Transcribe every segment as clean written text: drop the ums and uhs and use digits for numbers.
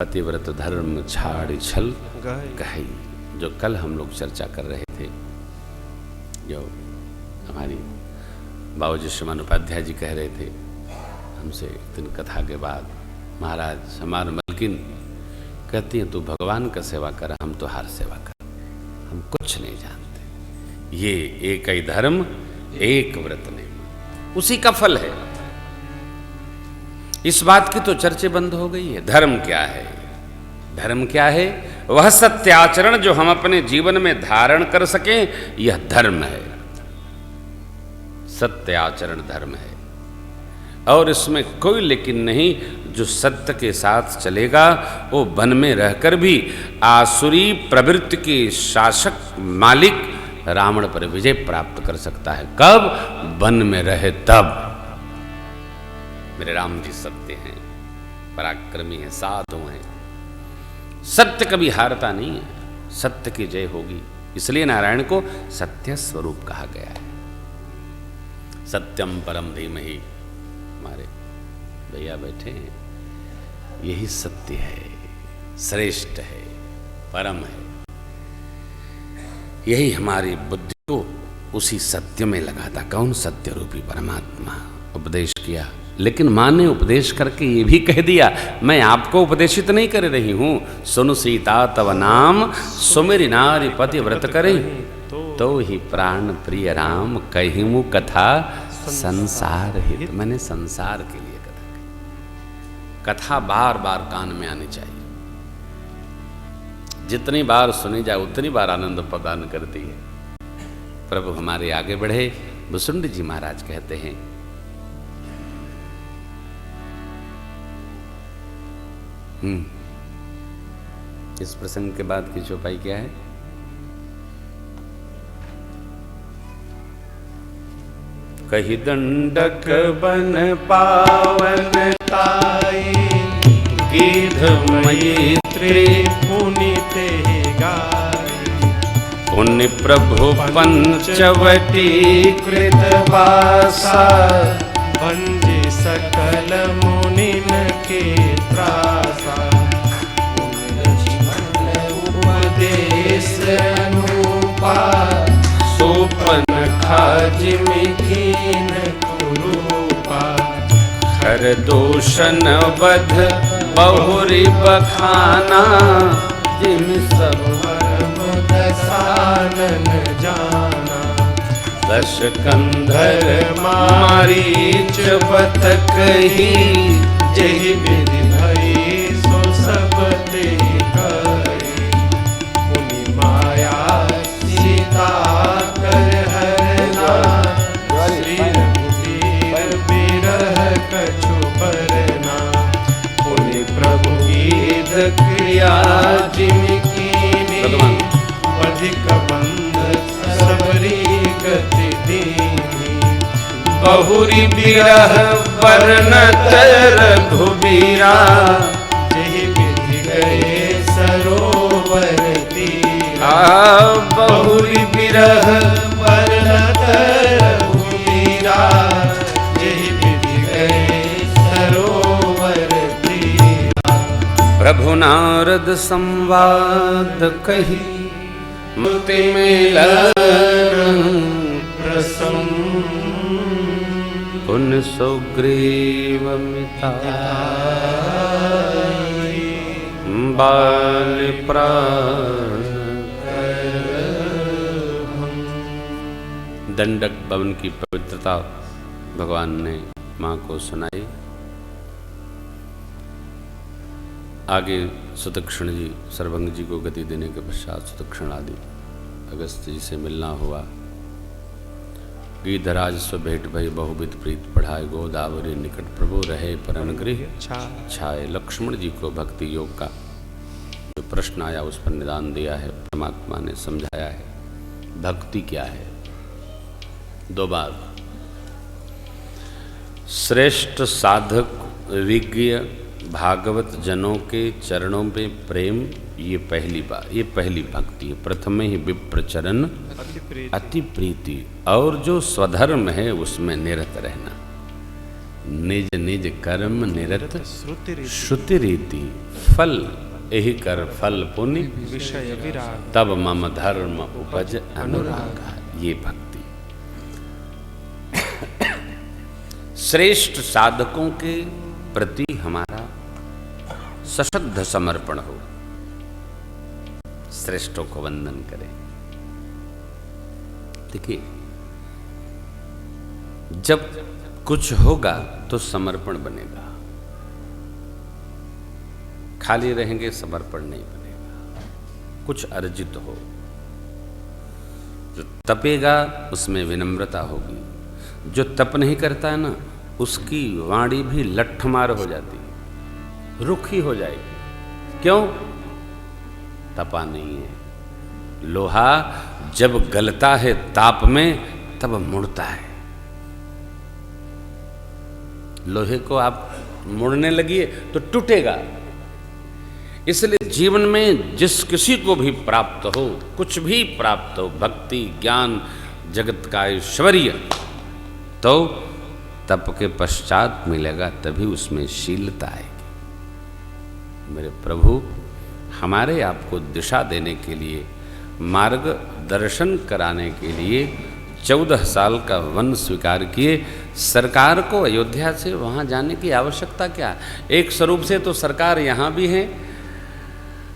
पतिव्रत धर्म छाड़ छल गहई, जो कल हम लोग चर्चा कर रहे थे, जो हमारी बाबूजी श्रीमान उपाध्याय जी कह रहे थे हमसे एक दिन कथा के बाद, महाराज हमार मलकिन कहती हैं तू भगवान का सेवा कर, हम तो हर सेवा कर, हम कुछ नहीं जानते। ये एक ही धर्म एक व्रत नहीं, उसी का फल है। इस बात की तो चर्चा बंद हो गई है। धर्म क्या है? धर्म क्या है? वह सत्य आचरण जो हम अपने जीवन में धारण कर सकें, यह धर्म है। सत्य आचरण धर्म है, और इसमें कोई लेकिन नहीं। जो सत्य के साथ चलेगा वो वन में रहकर भी आसुरी प्रवृत्ति के शासक मालिक रावण पर विजय प्राप्त कर सकता है। कब? वन में रहे तब। मेरे राम जी सत्य हैं, पराक्रमी हैं, साधु हैं। सत्य कभी हारता नहीं है, सत्य की जय होगी। इसलिए नारायण को सत्य स्वरूप कहा गया है। सत्यम परम धीमहि, हमारे भैया बैठे हैं, यही सत्य है, श्रेष्ठ है, परम है। यही हमारी बुद्धि को उसी सत्य में लगाता। कौन? सत्य रूपी परमात्मा। उपदेश किया, लेकिन माँ ने उपदेश करके ये भी कह दिया, मैं आपको उपदेशित नहीं कर रही हूँ। सुन सीता तव नाम, सुमेरि नारी पति व्रत करे, तो ही प्राण प्रिय राम, कहिमु कथा संसार हित। मैंने संसार के लिए कथा कही। कथा बार बार कान में आनी चाहिए। जितनी बार सुनी जाए उतनी बार आनंद प्रदान करती है। प्रभु हमारे आगे बढ़े। भुसुंड जी महाराज कहते हैं, इस प्रसंग के बाद की चौपाई क्या है? कही दंडक बन पावन ताई, गीध मैत्री पुनिते गाई। पुण्य प्रभु पंचवटी कृत वासा, वंजे सकल मुनिन के त्रासा। उपदेश अनुपा, सोपन खाजिमि कीन कुरूपा। खर दूषण वध बहुरी बखाना, जिम सब धर्म दसानन जाना। दश कंधर मारीच बतक ही, जेहि विधि भई सो सब ते करी। पुनि माया सीता कर हरना, श्री रघुवीर बिरह कछु बरना। पुनि प्रभु गीध क्रिया जिमि कीनी, अधिक बंध सबरी गति दीनी। बहुरी बिरह वर्णत रघुबीरा, जेहि विधि गए सरोवर तीरा। बहुरी बिरह वर्णत रघुबीरा, जेहि विधि गए सरोवर तीरा। प्रभु नारद संवाद कही, मुक्ति मिलन प्रसन्न। पुन सुग्रीव मिताई, बाल प्राण। दंडक भवन की पवित्रता भगवान ने माँ को सुनाई। आगे सुदक्षिण जी, सर्वंग जी को गति देने के पश्चात सुदक्षिण आदि अगस्त जी से मिलना हुआ। गीधराज स्व भेंट भई, बहुविध प्रीत पढ़ाए। गोदावरी निकट प्रभु रहे, परन गृह छाए। लक्ष्मण जी को भक्ति योग का जो प्रश्न आया उस पर निदान दिया है, परमात्मा ने समझाया है। भक्ति क्या है? दो बार श्रेष्ठ साधक विज्ञ भागवत जनों के चरणों में प्रेम, ये पहली बात, ये पहली भक्ति है। प्रथम ही विप्र चरण अति प्रीति, और जो स्वधर्म है उसमें निरत रहना। निज निज कर्म निरत श्रुति रीति फल यही कर फल पुण्य विषय विराग तब मम धर्म उपज अनुराग। ये भक्ति श्रेष्ठ साधकों के प्रति हमारा सशुद्ध समर्पण हो, श्रेष्ठों को वंदन करें। देखिए, जब कुछ होगा तो समर्पण बनेगा, खाली रहेंगे समर्पण नहीं बनेगा। कुछ अर्जित हो, जो तपेगा उसमें विनम्रता होगी, जो तप नहीं करता है ना उसकी वाणी भी लठमार हो जाती है, रुखी हो जाएगी। क्यों? तपा नहीं है। लोहा जब गलता है ताप में तब मुड़ता है। लोहे को आप मुड़ने लगिए तो टूटेगा। इसलिए जीवन में जिस किसी को भी प्राप्त हो, कुछ भी प्राप्त हो, भक्ति, ज्ञान, जगत का ऐश्वर्य, तो तप के पश्चात मिलेगा, तभी उसमें शीलता आएगी। मेरे प्रभु हमारे आपको दिशा देने के लिए, मार्ग दर्शन कराने के लिए 14 साल का वन स्वीकार किए। सरकार को अयोध्या से वहाँ जाने की आवश्यकता क्या? एक स्वरूप से तो सरकार यहाँ भी है।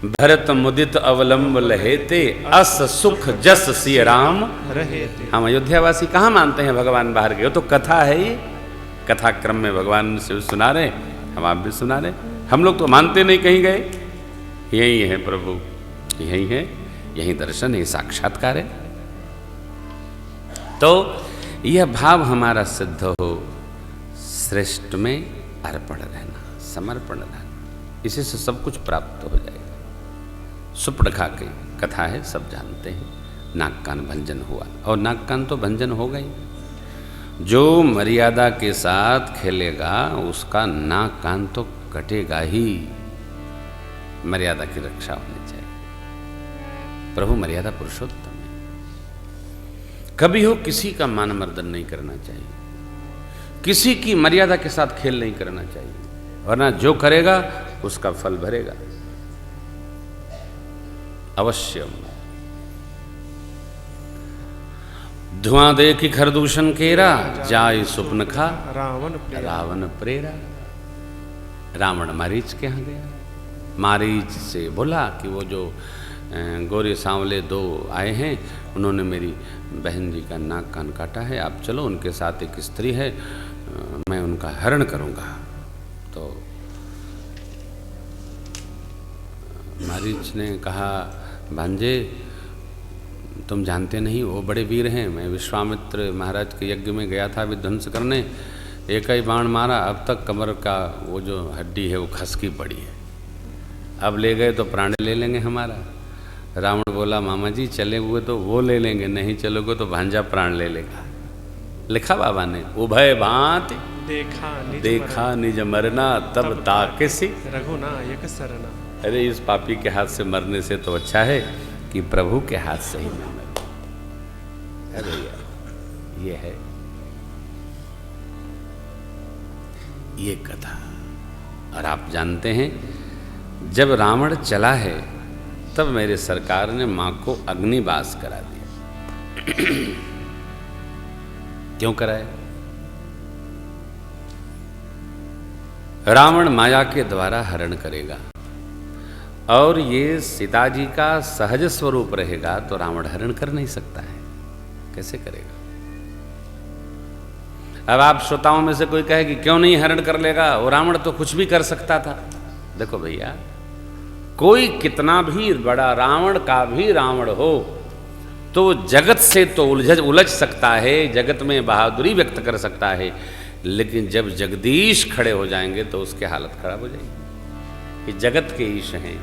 भरत मुदित अवलंब लहेते अस सुख जस सिय राम रहेते। हम अयोध्यावासी कहाँ मानते हैं भगवान बाहर गए? तो कथा है, ये कथा क्रम में भगवान से सुना रहे, हम आप भी सुना रहे। हम लोग तो मानते नहीं कहीं गए। यही है प्रभु, यही है, यही दर्शन है, साक्षात्कार है। तो यह भाव हमारा सिद्ध हो, श्रेष्ठ में अर्पण रहना, समर्पण रहना, इसी से सब कुछ प्राप्त हो जाएगा। सुपर्णखा की कथा है, सब जानते हैं। नाक कान भंजन हुआ, और नाक कान तो भंजन हो गई। जो मर्यादा के साथ खेलेगा उसका नाक कान तो कटेगा ही। मर्यादा की रक्षा होनी चाहिए। प्रभु मर्यादा पुरुषोत्तम है। कभी हो किसी का मान मर्दन नहीं करना चाहिए, किसी की मर्यादा के साथ खेल नहीं करना चाहिए, वरना जो करेगा उसका फल भरेगा अवश्य। धुआं देखी खरदूषण केरा, जाय स्वप्न खा रावण प्रेरा। रावण मारीच के यहाँ गया, मारीच से बोला कि वो जो गोरे सांवले दो आए हैं, उन्होंने मेरी बहन जी का नाक कान काटा है, आप चलो, उनके साथ एक स्त्री है, मैं उनका हरण करूँगा। तो मारीच ने कहा, भांजे तुम जानते नहीं, वो बड़े वीर हैं। मैं विश्वामित्र महाराज के यज्ञ में गया था विध्वंस करने, एक ही बाण मारा, अब तक कमर का वो जो हड्डी है वो खसकी पड़ी है। अब ले गए तो प्राण ले लेंगे हमारा। रावण बोला, मामा जी चले हुए तो वो ले लेंगे, नहीं चलोगे तो भांजा प्राण ले लेगा। लिखा बाबा ने, उभय भांति देखा निज मरना, तब ताकिसी रघुनायक सरना। अरे इस पापी के हाथ से मरने से तो अच्छा है कि प्रभु के हाथ से ही मैं मरूं। अरे यार, ये है ये कथा। और आप जानते हैं, जब रावण चला है तब मेरे सरकार ने मां को अग्निवास करा दिया। क्यों कराया? रावण माया के द्वारा हरण करेगा, और ये सीता जी का सहज स्वरूप रहेगा तो रावण हरण कर नहीं सकता है। कैसे करेगा? अब आप श्रोताओं में से कोई कहे कि क्यों नहीं हरण कर लेगा, वो रावण तो कुछ भी कर सकता था। देखो भैया, कोई कितना भी बड़ा रावण का भी रावण हो तो जगत से तो उलझ सकता है, जगत में बहादुरी व्यक्त कर सकता है, लेकिन जब जगदीश खड़े हो जाएंगे तो उसकी हालत खराब हो जाएगी। ये जगत के ईश हैं।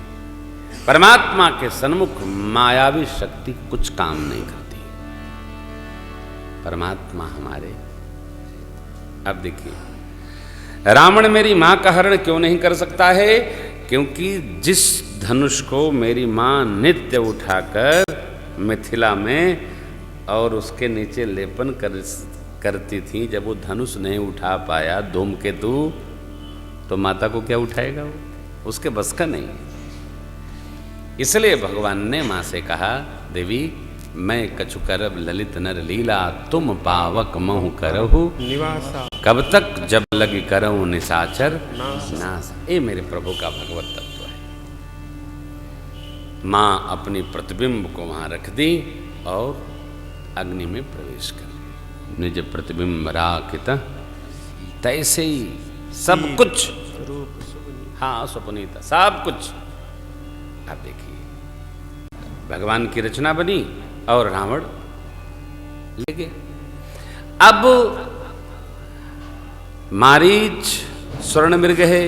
परमात्मा के सन्मुख मायावी शक्ति कुछ काम नहीं करती। परमात्मा हमारे, अब देखिए, रावण मेरी मां का हरण क्यों नहीं कर सकता है? क्योंकि जिस धनुष को मेरी मां नित्य उठाकर मिथिला में और उसके नीचे लेपन कर करती थी। जब वो धनुष नहीं उठा पाया धूमकेतु, तो माता को क्या उठाएगा वो? उसके बस का नहीं। इसलिए भगवान ने माँ से कहा, देवी मैं कछु करब ललित नर लीला, तुम पावक महु करहु निवासा कब तक, जब लगी करहु निशाचर नास। नास। ये मेरे प्रभु का भगवत तत्व है। माँ अपनी प्रतिबिंब को वहां रख दी और अग्नि में प्रवेश कर ली। निज प्रतिबिंब राखित तैसे ही सब कुछ, रूप सुनी। हाँ सुपुनीता, सब कुछ। आप देखिए भगवान की रचना बनी और रावण ले गए। अब मारीच स्वर्ण मृग है,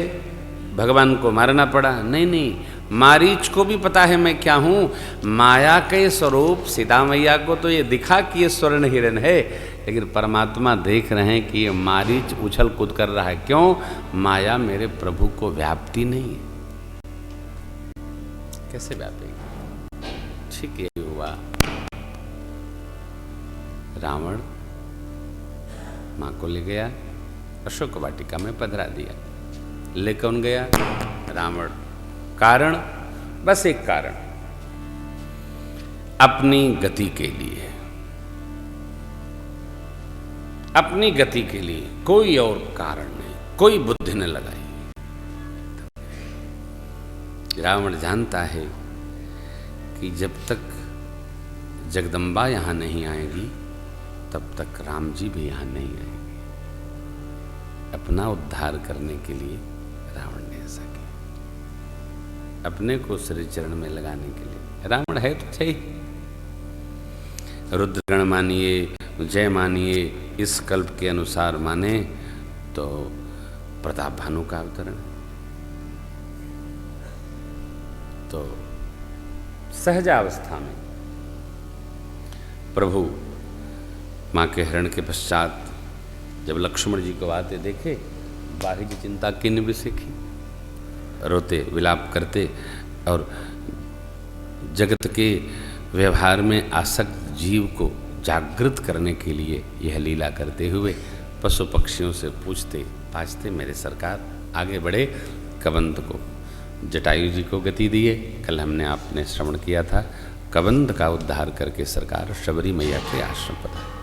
भगवान को मारना पड़ा। नहीं नहीं, मारीच को भी पता है मैं क्या हूं। माया के स्वरूप सीता मैया को तो ये दिखा कि ये स्वर्ण हिरण है, लेकिन परमात्मा देख रहे हैं कि ये मारीच उछल कूद कर रहा है। क्यों? माया मेरे प्रभु को व्याप्ति नहीं है। कैसे व्यापेगी? ठीक यही हुआ। रावण मां को ले गया, अशोक वाटिका में पधरा दिया। ले कौन गया? रावण। कारण? बस एक कारण, अपनी गति के लिए, अपनी गति के लिए, कोई और कारण नहीं, कोई बुद्धि न लगाई। रावण जानता है कि जब तक जगदम्बा यहां नहीं आएगी तब तक राम जी भी यहां नहीं आएंगे। अपना उद्धार करने के लिए रावण ने ऐसा किया, अपने को श्री चरण में लगाने के लिए। रावण है तो सही, रुद्रगण मानिए, जय मानिए, इस कल्प के अनुसार माने तो प्रताप भानु का अवतरण। तो सहजावस्था में प्रभु माँ के हरण के पश्चात जब लक्ष्मण जी को आते देखे, बाही की चिंता किन भी सीखी, रोते विलाप करते और जगत के व्यवहार में आसक्त जीव को जागृत करने के लिए यह लीला करते हुए पशु पक्षियों से पूछते पाछते मेरे सरकार आगे बढ़े। कबंध को, जटायु जी को गति दिए। कल हमने आपने श्रवण किया था, कबंध का उद्धार करके सरकार शबरी मैया के आश्रम पर